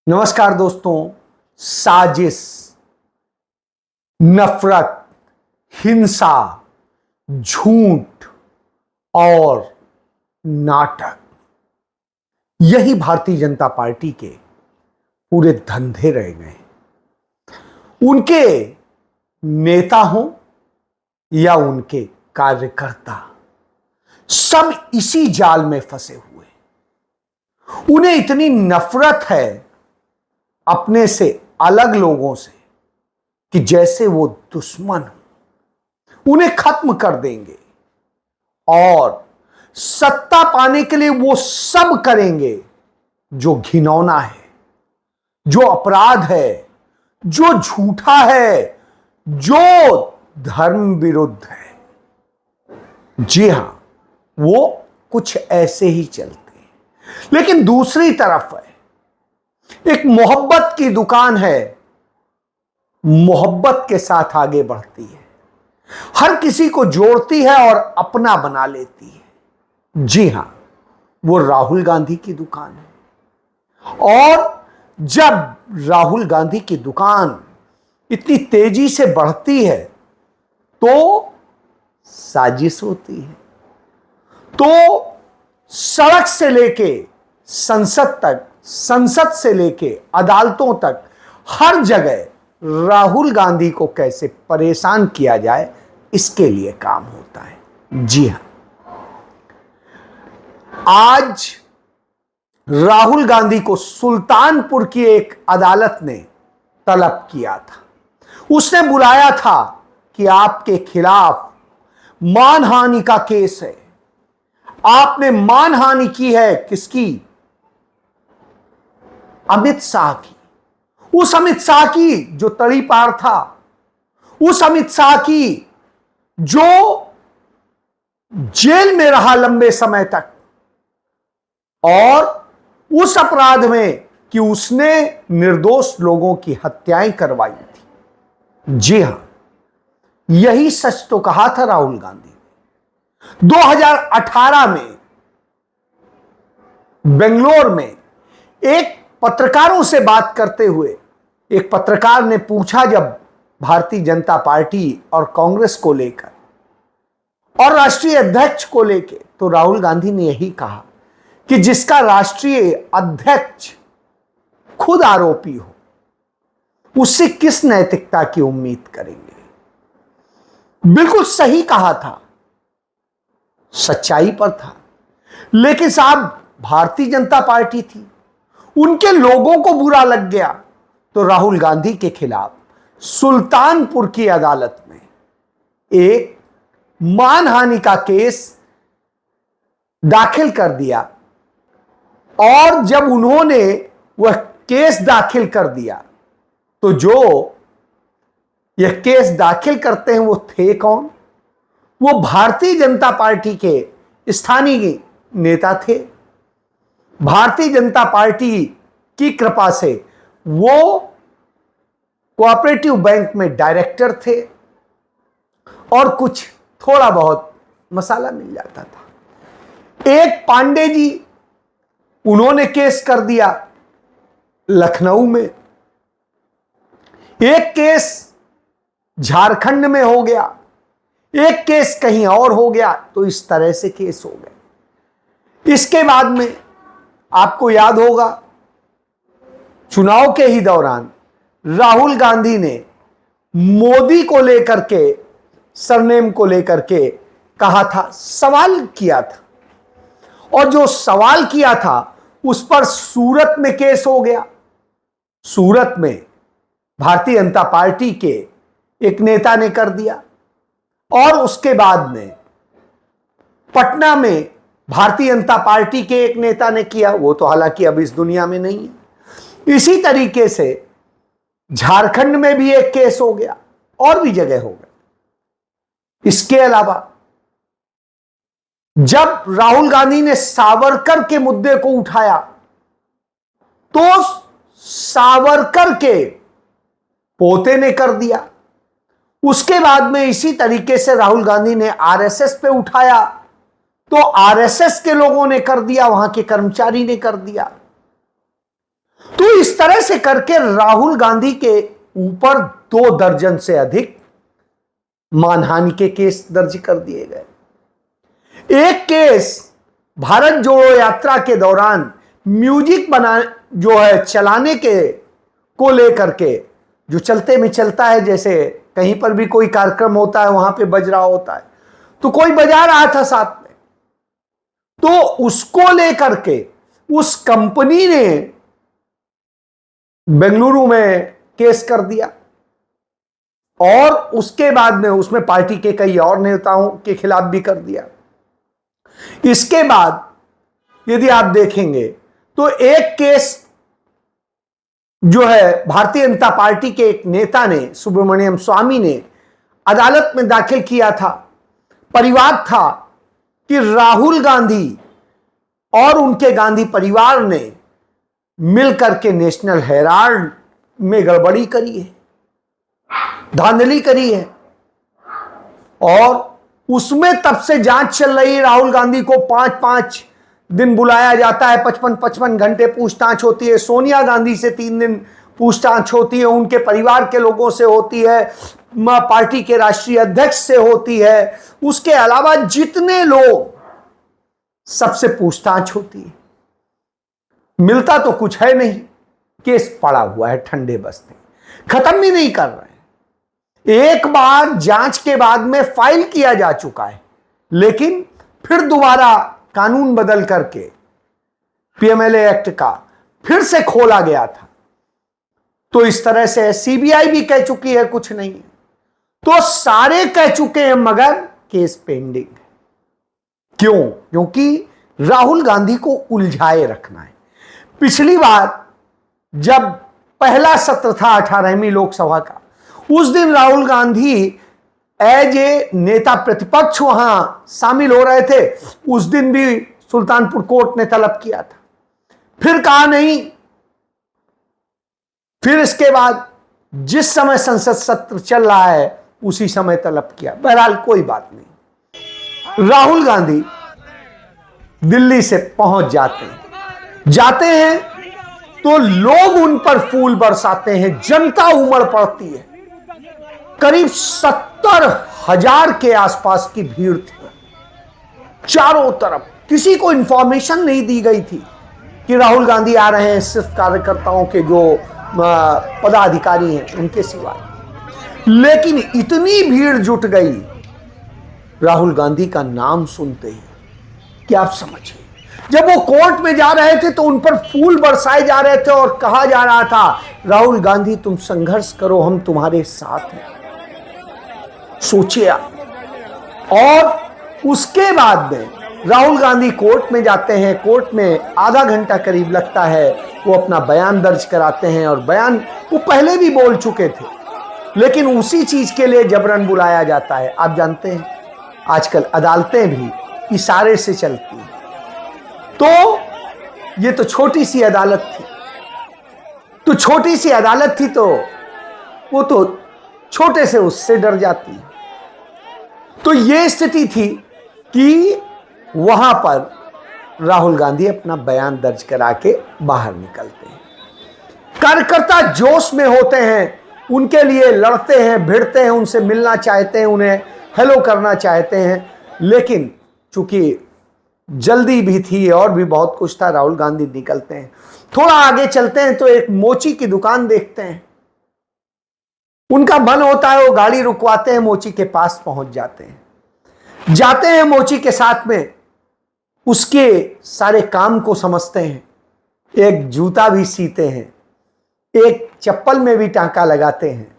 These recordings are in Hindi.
नमस्कार दोस्तों। साजिश, नफरत, हिंसा, झूठ और नाटक, यही भारतीय जनता पार्टी के पूरे धंधे रह गए। उनके नेता हों या उनके कार्यकर्ता, सब इसी जाल में फंसे हुए। उन्हें इतनी नफरत है अपने से अलग लोगों से कि जैसे वो दुश्मन हो, उन्हें खत्म कर देंगे और सत्ता पाने के लिए वो सब करेंगे जो घिनौना है, जो अपराध है, जो झूठा है, जो धर्म विरुद्ध है। जी हां, वो कुछ ऐसे ही चलते हैं। लेकिन दूसरी तरफ है एक मोहब्बत की दुकान है, मोहब्बत के साथ आगे बढ़ती है, हर किसी को जोड़ती है और अपना बना लेती है। जी हां, वो राहुल गांधी की दुकान है। और जब राहुल गांधी की दुकान इतनी तेजी से बढ़ती है तो साजिश होती है। तो सड़क से लेके संसद तक, संसद से लेके अदालतों तक, हर जगह राहुल गांधी को कैसे परेशान किया जाए, इसके लिए काम होता है। जी हां, आज राहुल गांधी को सुल्तानपुर की एक अदालत ने तलब किया था। उसने बुलाया था कि आपके खिलाफ मानहानि का केस है। आपने मानहानि की है, किसकी? अमित शाह की। उस अमित शाह की जो तड़ी पार था, उस अमित शाह की जो जेल में रहा लंबे समय तक, और उस अपराध में कि उसने निर्दोष लोगों की हत्याएं करवाई थी। जी हां, यही सच तो कहा था राहुल गांधी ने। 2018 में बेंगलोर में एक पत्रकारों से बात करते हुए एक पत्रकार ने पूछा, जब भारतीय जनता पार्टी और कांग्रेस को लेकर और राष्ट्रीय अध्यक्ष को लेकर, तो राहुल गांधी ने यही कहा कि जिसका राष्ट्रीय अध्यक्ष खुद आरोपी हो, उससे किस नैतिकता की उम्मीद करेंगे। बिल्कुल सही कहा था, सच्चाई पर था। लेकिन साहब, भारतीय जनता पार्टी थी, उनके लोगों को बुरा लग गया तो राहुल गांधी के खिलाफ सुल्तानपुर की अदालत में एक मानहानि का केस दाखिल कर दिया। और जब उन्होंने वह केस दाखिल कर दिया तो जो यह केस दाखिल करते हैं वो थे कौन? वो भारतीय जनता पार्टी के स्थानीय नेता थे। भारतीय जनता पार्टी की कृपा से वो कोऑपरेटिव बैंक में डायरेक्टर थे और कुछ थोड़ा बहुत मसाला मिल जाता था। एक पांडे जी, उन्होंने केस कर दिया लखनऊ में, एक केस झारखंड में हो गया, एक केस कहीं और हो गया। तो इस तरह से केस हो गए। इसके बाद में आपको याद होगा, चुनाव के ही दौरान राहुल गांधी ने मोदी को लेकर के, सरनेम को लेकर के कहा था, सवाल किया था, और जो सवाल किया था उस पर सूरत में केस हो गया। सूरत में भारतीय जनता पार्टी के एक नेता ने कर दिया, और उसके बाद में पटना में भारतीय जनता पार्टी के एक नेता ने किया। वो तो हालांकि अब इस दुनिया में नहीं है। इसी तरीके से झारखंड में भी एक केस हो गया, और भी जगह हो गया। इसके अलावा जब राहुल गांधी ने सावरकर के मुद्दे को उठाया तो सावरकर के पोते ने कर दिया। उसके बाद में इसी तरीके से राहुल गांधी ने आरएसएस पे उठाया तो आरएसएस के लोगों ने कर दिया, वहां के कर्मचारी ने कर दिया। तो इस तरह से करके राहुल गांधी के ऊपर 2 दर्जन से अधिक मानहानि के केस दर्ज कर दिए गए। एक केस भारत जोड़ो यात्रा के दौरान म्यूजिक जो है चलाने के को लेकर के, जो चलते में चलता है, जैसे कहीं पर भी कोई कार्यक्रम होता है वहां पे बज रहा होता है, तो कोई बजा रहा था साथ में, तो उसको लेकर के उस कंपनी ने बेंगलुरु में केस कर दिया और उसके बाद में उसमें पार्टी के कई और नेताओं के खिलाफ भी कर दिया। इसके बाद यदि आप देखेंगे तो एक केस जो है भारतीय जनता पार्टी के एक नेता ने, सुब्रमण्यम स्वामी ने, अदालत में दाखिल किया था। परिवाद था कि राहुल गांधी और उनके गांधी परिवार ने मिलकर के नेशनल हेराल्ड में गड़बड़ी करी है, धांधली करी है, और उसमें तब से जांच चल रही है। राहुल गांधी को 5-5 दिन बुलाया जाता है, 55-55 घंटे पूछताछ होती है। सोनिया गांधी से 3 दिन पूछताछ होती है, उनके परिवार के लोगों से होती है, पार्टी के राष्ट्रीय अध्यक्ष से होती है, उसके अलावा जितने लोग, सबसे पूछताछ होती है। मिलता तो कुछ है नहीं, केस पड़ा हुआ है ठंडे बस्ते, खत्म भी नहीं कर रहे। एक बार जांच के बाद में फाइल किया जा चुका है, लेकिन फिर दोबारा कानून बदल करके पीएमएलए एक्ट का फिर से खोला गया था। तो इस तरह से सीबीआई भी कह चुकी है कुछ नहीं है, तो सारे कह चुके हैं, मगर केस पेंडिंग है। क्यों? क्योंकि राहुल गांधी को उलझाए रखना है। पिछली बार जब पहला सत्र था 18वीं लोकसभा का, उस दिन राहुल गांधी एज ए नेता प्रतिपक्ष वहां शामिल हो रहे थे। उस दिन भी सुल्तानपुर कोर्ट ने तलब किया था, फिर कहा नहीं। फिर इसके बाद जिस समय संसद सत्र चल रहा है उसी समय तलब किया। बहरहाल कोई बात नहीं। राहुल गांधी दिल्ली से पहुंच जाते हैं तो लोग उन पर फूल बरसाते हैं, जनता उमड़ पड़ती है। करीब 70,000 के आसपास की भीड़ थी चारों तरफ। किसी को इंफॉर्मेशन नहीं दी गई थी कि राहुल गांधी आ रहे हैं, सिर्फ कार्यकर्ताओं के जो पदाधिकारी हैं उनके सिवा। लेकिन इतनी भीड़ जुट गई राहुल गांधी का नाम सुनते ही कि आप समझिए, जब वो कोर्ट में जा रहे थे तो उन पर फूल बरसाए जा रहे थे और कहा जा रहा था, राहुल गांधी तुम संघर्ष करो, हम तुम्हारे साथ हैं। सोचिए आप। और उसके बाद में राहुल गांधी कोर्ट में जाते हैं। कोर्ट में आधा घंटा करीब लगता है, वो अपना बयान दर्ज कराते हैं। और बयान वो पहले भी बोल चुके थे, लेकिन उसी चीज के लिए जबरन बुलाया जाता है। आप जानते हैं आजकल अदालतें भी इशारे से चलती हैं। तो ये तो छोटी सी अदालत थी, तो वो तो छोटे से उससे डर जाती है। तो ये स्थिति थी कि वहां पर राहुल गांधी अपना बयान दर्ज करा के बाहर निकलते हैं। कार्यकर्ता जोश में होते हैं, उनके लिए लड़ते हैं, भिड़ते हैं, उनसे मिलना चाहते हैं, उन्हें हेलो करना चाहते हैं। लेकिन चूंकि जल्दी भी थी और भी बहुत कुछ था, राहुल गांधी निकलते हैं। थोड़ा आगे चलते हैं तो एक मोची की दुकान देखते हैं। उनका मन होता है, वो गाड़ी रुकवाते हैं, मोची के पास पहुंच जाते हैं मोची के साथ में, उसके सारे काम को समझते हैं। एक जूता भी सीते हैं, एक चप्पल में भी टांका लगाते हैं,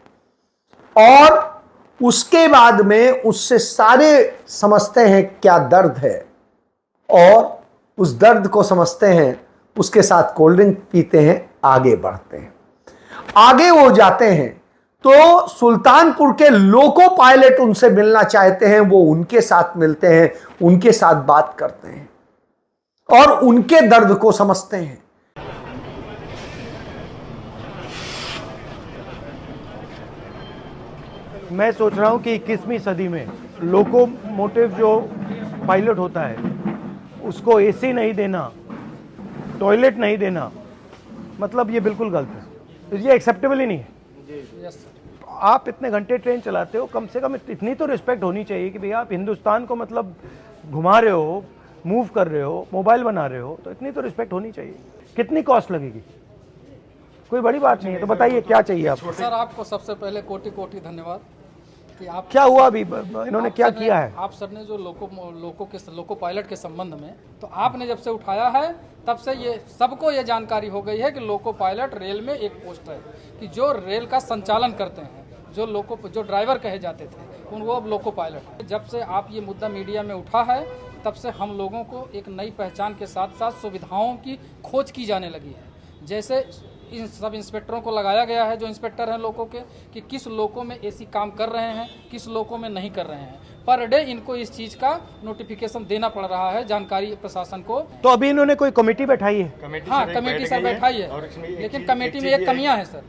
और उसके बाद में उससे सारे समझते हैं क्या दर्द है, और उस दर्द को समझते हैं। उसके साथ कोल्ड ड्रिंक पीते हैं, आगे बढ़ते हैं। आगे वो जाते हैं तो सुल्तानपुर के लोको पायलट उनसे मिलना चाहते हैं। वो उनके साथ मिलते हैं, उनके साथ बात करते हैं और उनके दर्द को समझते हैं। मैं सोच रहा हूं कि 21वीं सदी में लोकोमोटिव जो पायलट होता है उसको एसी नहीं देना, टॉयलेट नहीं देना, मतलब ये बिल्कुल गलत है, ये एक्सेप्टेबल ही नहीं है। आप इतने घंटे ट्रेन चलाते हो, कम से कम इतनी तो रिस्पेक्ट होनी चाहिए कि भैया आप हिंदुस्तान को मतलब घुमा रहे हो, मूव कर रहे हो, मोबाइल बना रहे हो, तो इतनी तो रिस्पेक्ट होनी चाहिए। कितनी कॉस्ट लगेगी? कोई बड़ी बात नहीं है, तो बताइए क्या चाहिए आपको? सर आपको सबसे पहले कोटि कोटि धन्यवाद कि आप क्या हुआ अभी, इन्होंने क्या किया है? आप सर ने जो लोको पायलट के संबंध में, तो आपने जब से उठाया है तब से ये सबको ये जानकारी हो गई है कि लोको पायलट रेल में एक पोस्ट है कि जो रेल का संचालन करते हैं, जो ड्राइवर कहे जाते थे वो अब लोको पायलट है। जब से आप ये मुद्दा मीडिया में उठा है तब से हम लोगों को एक नई पहचान के साथ साथ सुविधाओं की खोज की जाने लगी है। जैसे इन सब इंस्पेक्टरों को लगाया गया है, जो इंस्पेक्टर हैं लोगों के, कि किस लोगों में एसी काम कर रहे हैं, किस लोगों में नहीं कर रहे हैं। पर डे इनको इस चीज़ का नोटिफिकेशन देना पड़ रहा है जानकारी प्रशासन को। तो अभी इन्होंने कोई कमेटी बैठाई है? हाँ, कमेटी सर बैठाई है, लेकिन कमेटी में एक कमियां हैं सर।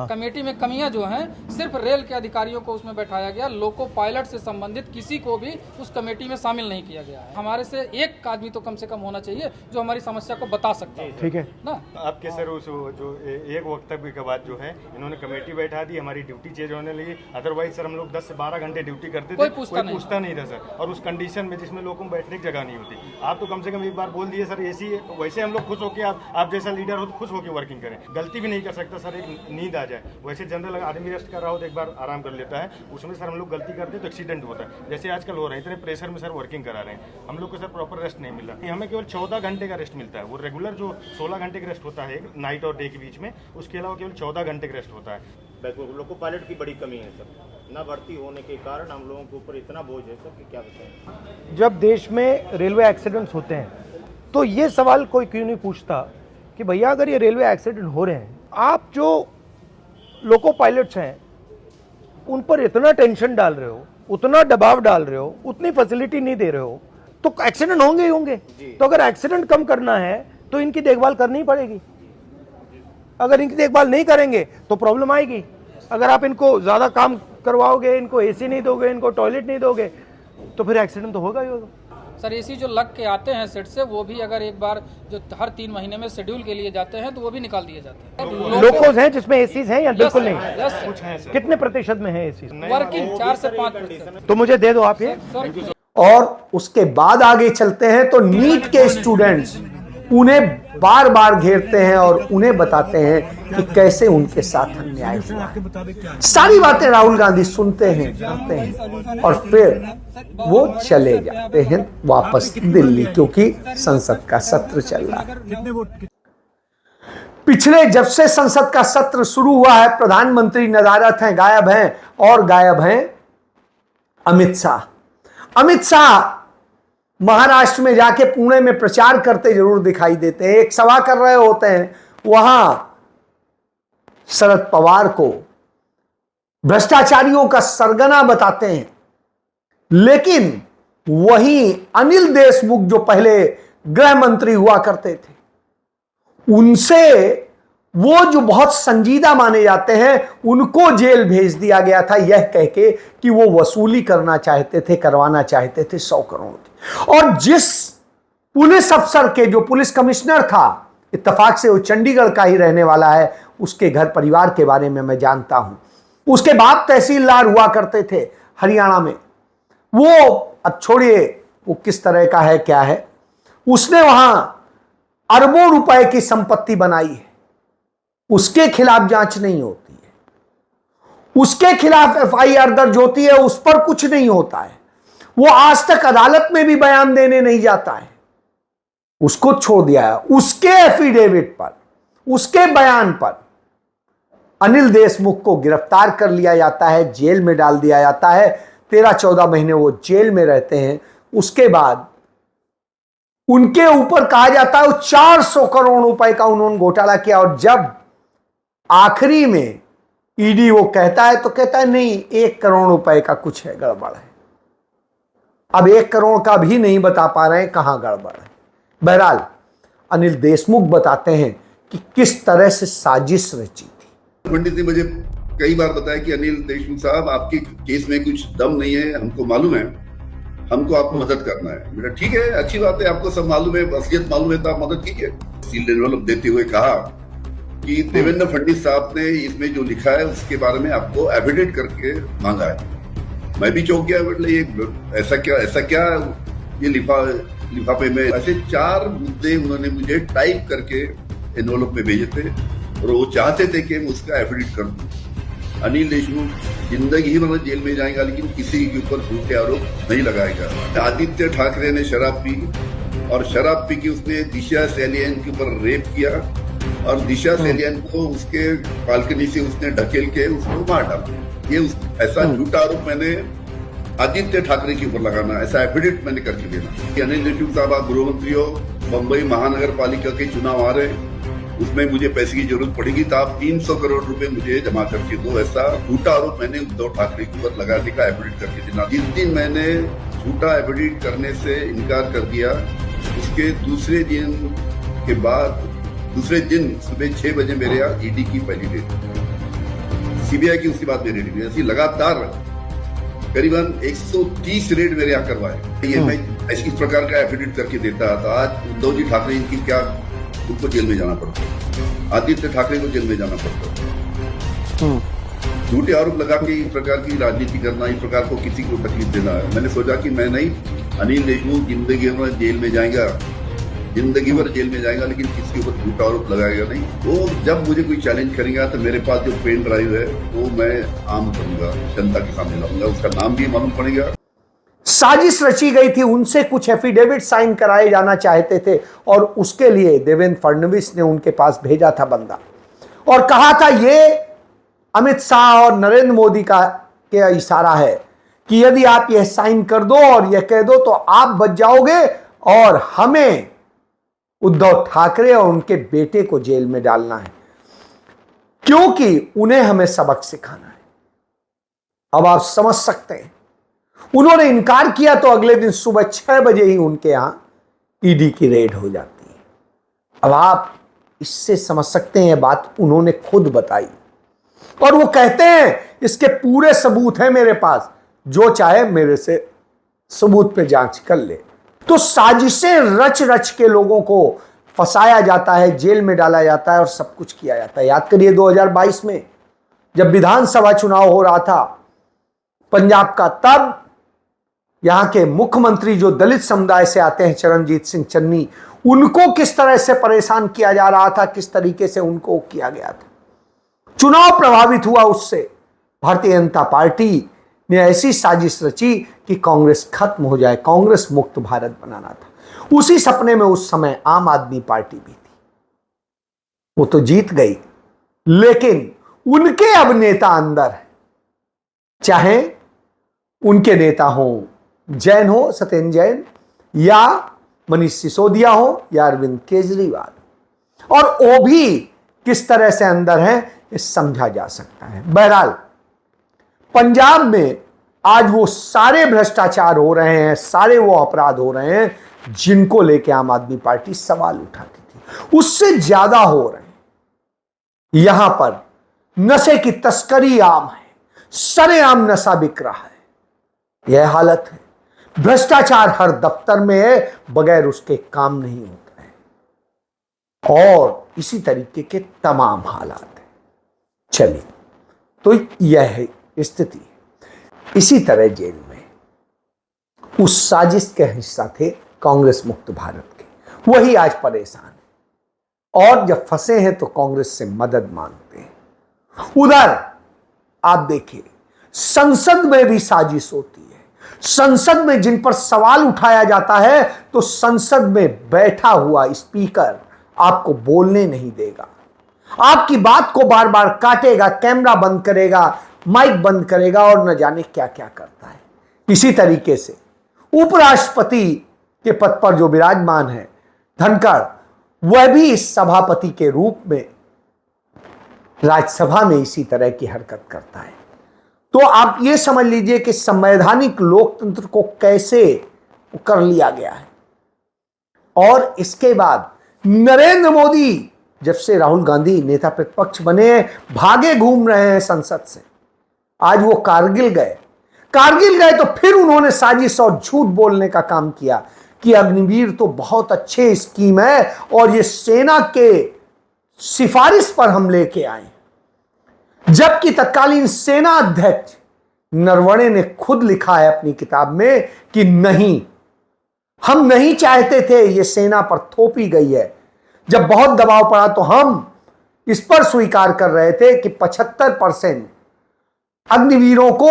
कमेटी में कमियां जो हैं, सिर्फ रेल के अधिकारियों को उसमें बैठाया गया, लोको पायलट से संबंधित किसी को भी उस कमेटी में शामिल नहीं किया गया है। हमारे से एक आदमी तो कम से कम होना चाहिए जो हमारी समस्या को बता सकता है। ठीक है ना? आपके सर उस जो एक वक्तव्य के बाद जो है इन्होंने कमेटी बैठा दी, हमारी ड्यूटी चेंज होने लगी। अदरवाइज सर हम लोग 10 से 12 घंटे ड्यूटी करते थे, कोई पूछता नहीं था सर। और उस कंडीशन में जिसमें लोगों को बैठने की जगह नहीं होती, आप तो कम से कम एक बार बोल दिए सर एसी, वैसे हम लोग खुश होकर आप जैसा लीडर हो तो खुश होकर वर्किंग करें। गलती भी नहीं कर सकता सर, एक नींद आ जाए। वैसे जनरल आदमी रेस्ट कर रहा हो तो एक बार आराम कर लेता है, उसमें सर हम लोग गलती करते तो एक्सीडेंट होता है। जैसे आजकल हो रहे हैं, इतने प्रेशर में सर वर्किंग करा रहे हैं, हम लोग को सर प्रॉपर रेस्ट नहीं मिल रहा। हमें केवल 14 घंटे का रेस्ट मिलता है। वो रेगुलर जो 16 घंटे का रेस्ट होता है नाइट और डे के बीच में, उसके अलावा केवल 14 घंटे का रेस्ट होता है। लोको पायलट की बड़ी कमी है सर, न भर्ती होने के कारण हम लोगों के ऊपर इतना बोझ है सर कि क्या बताएं। जब देश में रेलवे एक्सीडेंट्स होते हैं तो ये सवाल कोई क्यों नहीं पूछता कि भैया अगर ये रेलवे एक्सीडेंट हो रहे हैं, आप जो लोको पायलट्स हैं उन पर इतना टेंशन डाल रहे हो, उतना दबाव डाल रहे हो, उतनी फैसिलिटी नहीं दे रहे हो, तो एक्सीडेंट होंगे ही होंगे। तो अगर एक्सीडेंट कम करना है तो इनकी देखभाल करनी ही पड़ेगी। अगर इनकी देखभाल नहीं करेंगे तो प्रॉब्लम आएगी। अगर आप इनको ज्यादा काम करवाओगे, इनको एसी नहीं दोगे, इनको टॉयलेट नहीं दोगे, तो फिर एक्सीडेंट तो होगा ही होगा। सर एसी जो लग के आते हैं सेट से, वो भी अगर एक बार जो हर 3 महीने में शेड्यूल के लिए जाते हैं तो वो भी निकाल दिए जाते हैं। लोकोज हैं जिसमें एसीज हैं या बिल्कुल नहीं? Yes sir. कितने प्रतिशत में है एसी? वर्किंग 4 से 5%। तो मुझे दे दो आप ये। और उसके बाद आगे चलते हैं तो नीट के स्टूडेंट्स उन्हें बार बार घेरते हैं और उन्हें बताते हैं कि कैसे उनके साथ अन्याय हुआ है। सारी बातें राहुल गांधी सुनते हैं, करते हैं और फिर वो चले जाते हैं वापस दिल्ली, क्योंकि संसद का सत्र चल रहा है। पिछले जब से संसद का सत्र शुरू हुआ है, प्रधानमंत्री नदारद हैं, गायब हैं, और गायब हैं अमित शाह। अमित शाह महाराष्ट्र में जाके पुणे में प्रचार करते जरूर दिखाई देते हैं, एक सभा कर रहे होते हैं, वहां शरद पवार को भ्रष्टाचारियों का सरगना बताते हैं। लेकिन वहीं अनिल देशमुख जो पहले गृह मंत्री हुआ करते थे, उनसे वो जो बहुत संजीदा माने जाते हैं, उनको जेल भेज दिया गया था यह कह के कि वो वसूली करना चाहते थे, करवाना चाहते थे 100 करोड़ की। और जिस पुलिस अफसर के, जो पुलिस कमिश्नर था, इत्तेफाक से वो चंडीगढ़ का ही रहने वाला है, उसके घर परिवार के बारे में मैं जानता हूं। उसके बाप तहसीलदार हुआ करते थे हरियाणा में। वो अब छोड़िए वो किस तरह का है क्या है, उसने वहां अरबों रुपए की संपत्ति बनाई है, उसके खिलाफ जांच नहीं होती है, उसके खिलाफ एफआईआर दर्ज होती है, उस पर कुछ नहीं होता है, वो आज तक अदालत में भी बयान देने नहीं जाता है, उसको छोड़ दिया है। उसके एफिडेविट पर, उसके बयान पर अनिल देशमुख को गिरफ्तार कर लिया जाता है, जेल में डाल दिया जाता है। 13-14 महीने वो जेल में रहते हैं। उसके बाद उनके ऊपर कहा जाता है 400 करोड़ रुपए का उन्होंने घोटाला किया। और जब आखिरी में ईडी वो कहता है तो कहता है नहीं, 1 करोड़ रुपए का कुछ है, गड़बड़ है। अब 1 करोड़ का भी नहीं बता पा रहे हैं कहां गड़बड़ है। बहरहाल अनिल देशमुख बताते हैं कि किस तरह से साजिश रची थी। पंडित ने मुझे कई बार बताया कि अनिल देशमुख साहब, आपके केस में कुछ दम नहीं है, हमको मालूम है, हमको आपको मदद करना है। मेरा ठीक है, अच्छी बात है, आपको सब मालूम है, असलियत मालूम है तो आप मदद कीजिए। सील एनवेलप देते हुए कहा कि देवेंद्र फडणवीस साहब ने इसमें जो लिखा है उसके बारे में आपको एफिडेविट करके मांगा है। मैं भी चौंक गया, मतलब ये ऐसा क्या ये लिफाफे में ऐसे 4 मुद्दे उन्होंने मुझे टाइप करके एनवलप में भेजे थे और वो चाहते थे कि मैं उसका एफिडेविट कर दूं। अनिल देशमुख जिंदगी ही मतलब जेल में जाएगा, लेकिन किसी के ऊपर झूठे आरोप नहीं लगाएगा। आदित्य ठाकरे ने शराब पी और शराब पी के उसने दिशा सैलियन के ऊपर रेप किया और दिशा सैलियन को उसके बालकनी से उसने ढकेल के उसको मार डाला। ये ऐसा झूठा आरोप मैंने आदित्य ठाकरे के ऊपर लगाना, ऐसा एफिडेविट मैंने करके देना कि अनिल देशमुख साहब आप गृह मंत्री हो, बम्बई महानगर पालिका के चुनाव आ रहे, उसमें मुझे पैसे की जरूरत पड़ेगी तो आप 300 करोड़ रुपए मुझे जमा करके दो। ऐसा झूठा आरोप मैंने उद्धव ठाकरे के ऊपर लगाने का एफिडेविट करके देना। जिस दिन मैंने झूठा एफिडेविट करने से इनकार कर दिया, उसके दूसरे दिन सुबह 6 बजे मेरे यहाँ ईडी की पहली रेड, सीबीआई की उसके बाद मेरी रेड, ऐसी लगातार करीबन 130 रेड मेरे यहाँ करवाए। ये मैं इस प्रकार का एफिडेविट करके देता था। आज उद्धव जी ठाकरे इनकी क्या, उनको जेल में जाना पड़ता, आदित्य ठाकरे को जेल में जाना पड़ता। झूठे आरोप लगा के इस प्रकार की राजनीति करना, इस प्रकार को किसी को तकलीफ देना है। मैंने सोचा कि मैं नहीं, अनिल देशमुख जिंदगी भर जेल में जाएगा, जिंदगी भर जेल में जाएगा, लेकिन किसी के ऊपर झूठा आरोप लगाएगा नहीं। वो जब मुझे कोई चैलेंज करेगा तो मेरे पास जो पेन ड्राइव है वो मैं आम करूंगा, जनता के सामने लाऊंगा, उसका नाम भी मालूम पड़ेगा। साजिश रची गई थी, उनसे कुछ एफिडेविट साइन कराए जाना चाहते थे और उसके लिए देवेंद्र फडणवीस ने उनके पास भेजा था बंदा और कहा था ये अमित शाह और नरेंद्र मोदी का क्या इशारा है कि यदि आप यह साइन कर दो और यह कह दो तो आप बच जाओगे और हमें उद्धव ठाकरे और उनके बेटे को जेल में डालना है, क्योंकि उन्हें हमें सबक सिखाना है। अब आप समझ सकते हैं, उन्होंने इनकार किया तो अगले दिन सुबह 6 बजे ही उनके यहां ईडी की रेड हो जाती है। अब आप इससे समझ सकते हैं, बात उन्होंने खुद बताई और वो कहते हैं इसके पूरे सबूत हैं मेरे पास, जो चाहे मेरे से सबूत पे जांच कर ले। तो साजिशें रच रच के लोगों को फंसाया जाता है, जेल में डाला जाता है और सब कुछ किया जाता है। याद करिए 2022 में जब विधानसभा चुनाव हो रहा था पंजाब का, तब यहां के मुख्यमंत्री जो दलित समुदाय से आते हैं, चरणजीत सिंह चन्नी, उनको किस तरह से परेशान किया जा रहा था, किस तरीके से उनको किया गया था। चुनाव प्रभावित हुआ उससे। भारतीय जनता पार्टी ने ऐसी साजिश रची कि कांग्रेस खत्म हो जाए, कांग्रेस मुक्त भारत बनाना था। उसी सपने में उस समय आम आदमी पार्टी भी थी। वो तो जीत गई, लेकिन उनके अब नेता अंदर है, चाहे उनके नेता हो जैन हो, सत्येंद्र जैन, या मनीष सिसोदिया हो या अरविंद केजरीवाल, और वो भी किस तरह से अंदर है ये समझा जा सकता है। बहरहाल पंजाब में आज वो सारे भ्रष्टाचार हो रहे हैं, सारे वो अपराध हो रहे हैं जिनको लेके आम आदमी पार्टी सवाल उठाती थी, उससे ज्यादा हो रहे हैं। यहां पर नशे की तस्करी आम है, सरेआम नशा बिक रहा है, यह हालत है। भ्रष्टाचार हर दफ्तर में है, बगैर उसके काम नहीं होता है, और इसी तरीके के तमाम हालात हैं। चलिए, तो यह है स्थिति। इसी तरह जेल में उस साजिश के हिस्सा थे कांग्रेस मुक्त भारत के, वही आज परेशान है और जब फंसे हैं तो कांग्रेस से मदद मांगते हैं। उधर आप देखिए संसद में भी साजिश होती है। संसद में जिन पर सवाल उठाया जाता है तो संसद में बैठा हुआ स्पीकर आपको बोलने नहीं देगा, आपकी बात को बार बार काटेगा, कैमरा बंद करेगा, माइक बंद करेगा और न जाने क्या क्या करता है। इसी तरीके से उपराष्ट्रपति के पद पर जो विराजमान है धनखड़, वह भी इस सभापति के रूप में राज्यसभा में इसी तरह की हरकत करता है। तो आप ये समझ लीजिए कि संवैधानिक लोकतंत्र को कैसे कर लिया गया है। और इसके बाद नरेंद्र मोदी जब से राहुल गांधी नेता प्रतिपक्ष बने, भागे घूम रहे हैं संसद से। आज वो कारगिल गए तो फिर उन्होंने साजिश और झूठ बोलने का काम किया कि अग्निवीर तो बहुत अच्छे स्कीम है और ये सेना के सिफारिश पर हम लेके आए, जबकि तत्कालीन सेना अध्यक्ष नरवणे ने खुद लिखा है अपनी किताब में कि नहीं, हम नहीं चाहते थे, यह सेना पर थोपी गई है। जब बहुत दबाव पड़ा तो हम इस पर स्वीकार कर रहे थे कि 75% अग्निवीरों को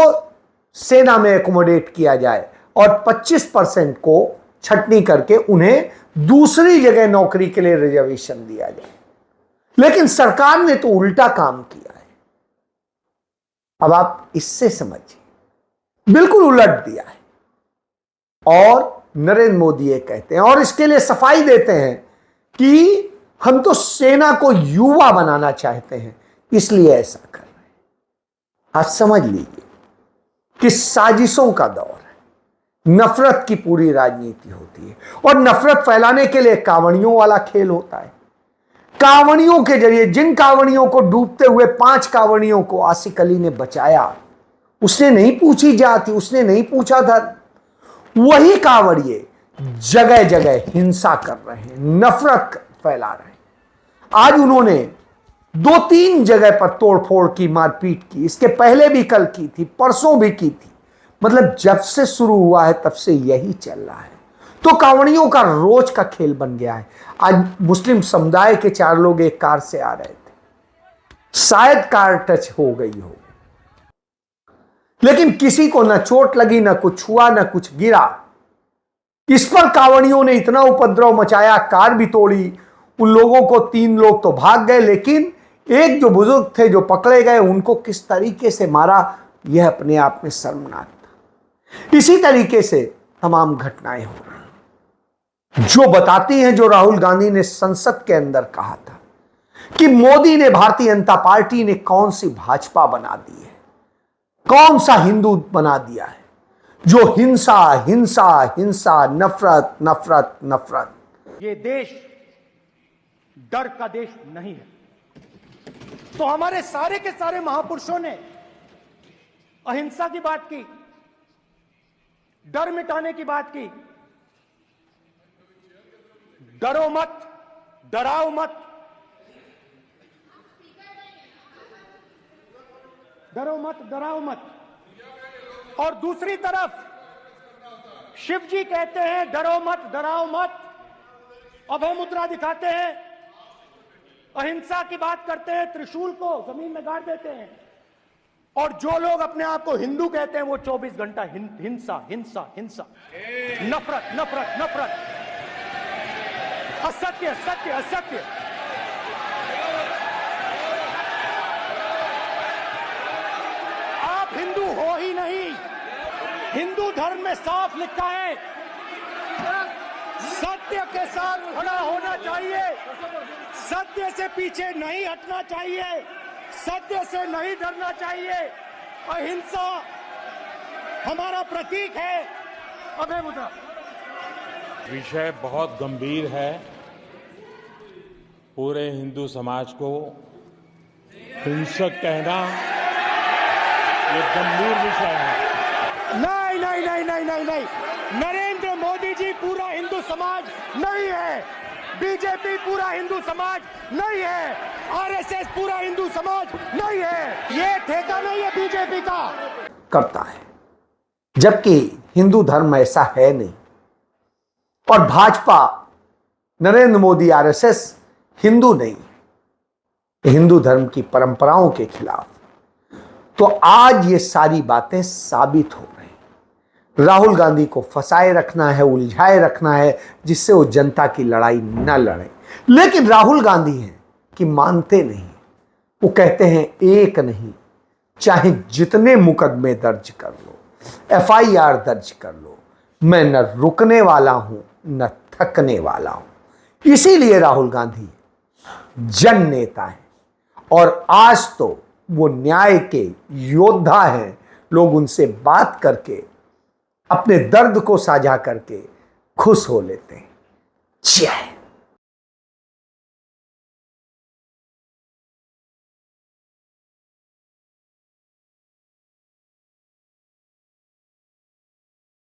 सेना में एकोमोडेट किया जाए और 25% को छटनी करके उन्हें दूसरी जगह नौकरी के लिए रिजर्वेशन दिया जाए। लेकिन सरकार ने तो उल्टा काम किया है। अब आप इससे समझिए, बिल्कुल उलट दिया है। और नरेंद्र मोदी ये कहते हैं और इसके लिए सफाई देते हैं कि हम तो सेना को युवा बनाना चाहते हैं, इसलिए ऐसा कर रहे हैं। आप समझ लीजिए कि साजिशों का दौर है, नफरत की पूरी राजनीति होती है और नफरत फैलाने के लिए कांवड़ियों वाला खेल होता है। कांवड़ियों के जरिए, जिन कांवड़ियों को डूबते हुए 5 कांवड़ियों को आसिक अली ने बचाया, उसने नहीं पूछी जाति, उसने नहीं पूछा धर्म। वही कांवड़िए जगह जगह हिंसा कर रहे हैं, नफरत फैला रहे हैं। आज उन्होंने 2-3 जगह पर तोड़फोड़ की, मारपीट की, इसके पहले भी कल की थी, परसों भी की थी। मतलब जब से शुरू हुआ है तब से यही चल रहा है। तो कांवड़ियों का रोज का खेल बन गया है। आज मुस्लिम समुदाय के 4 लोग एक कार से आ रहे थे, शायद कार टच हो गई हो, लेकिन किसी को ना चोट लगी, ना कुछ हुआ, ना कुछ गिरा। इस पर कांवड़ियों ने इतना उपद्रव मचाया, कार भी तोड़ी। उन लोगों को 3 लोग तो भाग गए, लेकिन एक जो बुजुर्ग थे जो पकड़े गए, उनको किस तरीके से मारा, यह अपने आप में शर्मनाक था। इसी तरीके से तमाम घटनाएं हो रही, जो बताती हैं, जो राहुल गांधी ने संसद के अंदर कहा था कि मोदी ने, भारतीय जनता पार्टी ने कौन सी भाजपा बना दी है, कौन सा हिंदू बना दिया है, जो हिंसा हिंसा हिंसा, नफरत नफरत नफरत। ये देश डर का देश नहीं है। तो हमारे सारे के सारे महापुरुषों ने अहिंसा की बात की, डर मिटाने की बात की। डरो मत, डराओ मत, डरो मत, डराओ मत। और दूसरी तरफ शिव जी कहते हैं डरो मत, डराओ मत, अभय मुद्रा दिखाते हैं, अहिंसा की बात करते हैं, त्रिशूल को जमीन में गाड़ देते हैं। और जो लोग अपने आप को हिंदू कहते हैं वो 24 घंटा हिंसा हिंसा हिंसा, नफरत नफरत नफरत, असत्य सत्य असत्य। आप हिंदू हो ही नहीं। हिंदू धर्म में साफ लिखा है, सत्य के साथ खड़ा होना चाहिए, सत्य से पीछे नहीं हटना चाहिए, सत्य से नहीं डरना चाहिए। अहिंसा हमारा प्रतीक है। अभय मुद्रा। विषय बहुत गंभीर है, पूरे हिंदू समाज को हिंसक कहना ये गंभीर विषय है। नहीं नहीं नहीं नहीं नहीं नहीं, नरेंद्र मोदी जी पूरा हिंदू समाज नहीं है, बीजेपी पूरा हिंदू समाज नहीं है, आरएसएस पूरा हिंदू समाज नहीं है। ये ठेका नहीं है बीजेपी का। करता है, जबकि हिंदू धर्म ऐसा है नहीं। और भाजपा, नरेंद्र मोदी, आरएसएस हिंदू नहीं, हिंदू धर्म की परंपराओं के खिलाफ। तो आज ये सारी बातें साबित हो रही। राहुल गांधी को फंसाए रखना है, उलझाए रखना है, जिससे वो जनता की लड़ाई न लड़े। लेकिन राहुल गांधी हैं कि मानते नहीं। वो कहते हैं एक नहीं, चाहे जितने मुकदमे दर्ज कर लो, एफआईआर दर्ज कर लो, मैं न रुकने वाला हूं न थकने वाला हूं। इसीलिए राहुल गांधी जन नेता है और आज तो वो न्याय के योद्धा हैं। लोग उनसे बात करके, अपने दर्द को साझा करके खुश हो लेते हैं। जय